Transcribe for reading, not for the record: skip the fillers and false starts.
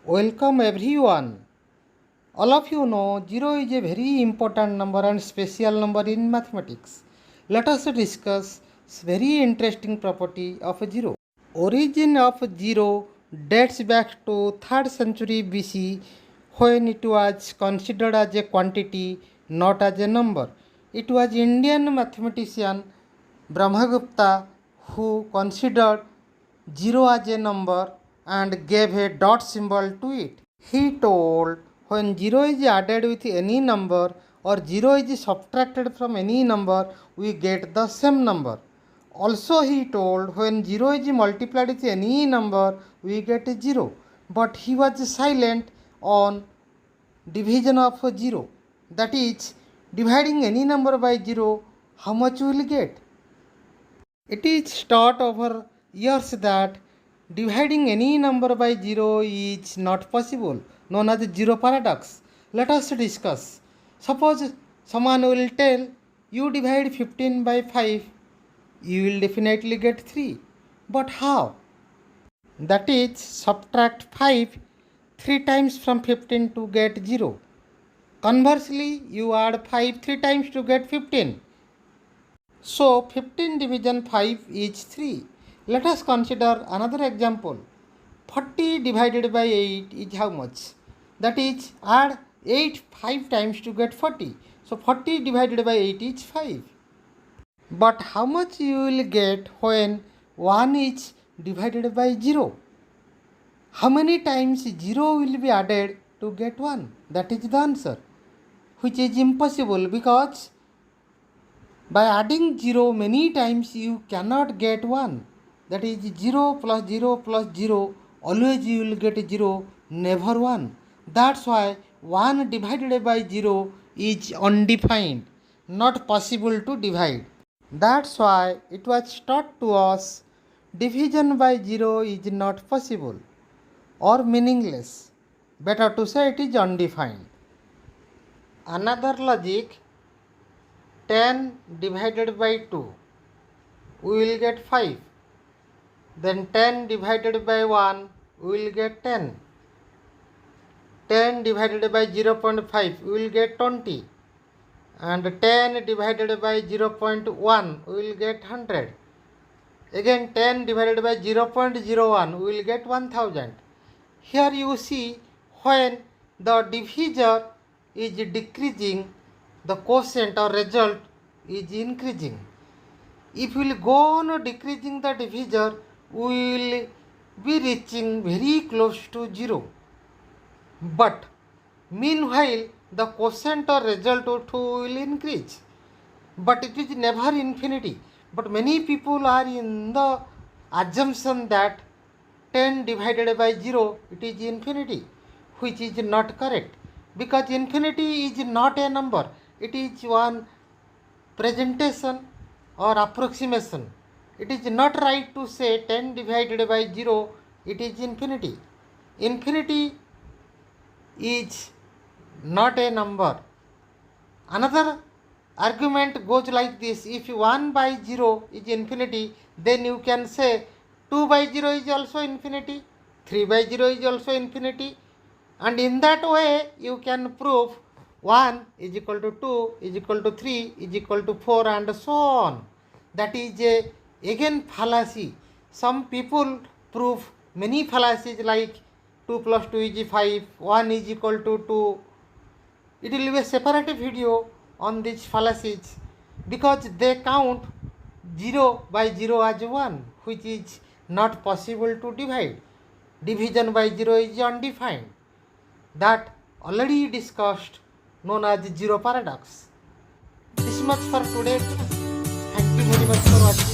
Welcome everyone. All of you know 0 is a very important number and special number in mathematics. Let us discuss very interesting property of 0. Origin of 0 dates back to 3rd century BC when it was considered as a quantity, not as a number. It was Indian mathematician Brahmagupta who considered 0 as a number and gave a dot symbol to it. He told when 0 is added with any number or 0 is subtracted from any number, we get the same number. Also he told when 0 is multiplied with any number, we get 0. But he was silent on division of 0. That is, dividing any number by 0, how much we will get? It is taught over years that dividing any number by 0 is not possible, known as zeroparadox. Let us discuss. Suppose someone will tell you divide 15 by 5, you will definitely get 3. But how? That is, subtract 5 3 times from 15 to get 0. Conversely, you add 5 3 times to get 15. So 15 division 5 is 3. Let us consider another example. 40 divided by 8 is how much? That is, add 8 5 times to get 40. So 40 divided by 8 is 5. But how much you will get when 1 is divided by 0? How many times 0 will be added to get 1? That is the answer, which is impossible because by adding 0 many times you cannot get 1. That is 0 plus 0 plus 0, always you will get 0, never 1. That's why 1 divided by 0 is undefined, not possible to divide. That's why it was taught to us division by 0 is not possible or meaningless. Better to say it is undefined. Another logic, 10 divided by 2, we will get 5. Then 10 divided by 1, we will get 10. 10 divided by 0.5, we will get 20. And 10 divided by 0.1, we will get 100. Again 10 divided by 0.01, we will get 1000. Here you see when the divisor is decreasing, the quotient or result is increasing. If we will go on decreasing the divisor, we will be reaching very close to 0. But meanwhile, the quotient or result will increase. But it is never infinity. But many people are in the assumption that 10 divided by 0, it is infinity, which is not correct. Because infinity is not a number. It is one presentation or approximation. It is not right to say 10 divided by 0, it is infinity. Infinity is not a number. Another argument goes like this: if 1 by 0 is infinity, then you can say 2 by 0 is also infinity, 3 by 0 is also infinity, and in that way you can prove 1 is equal to 2 is equal to 3 is equal to 4 and so on. That is again fallacy. Some people prove many fallacies like 2 plus 2 is 5, 1 is equal to 2. It will be a separate video on these fallacies because they count 0 by 0 as 1, which is not possible to divide. Division by 0 is undefined. That already discussed, known as zeroparadox. This much for today. Thank you very much for watching.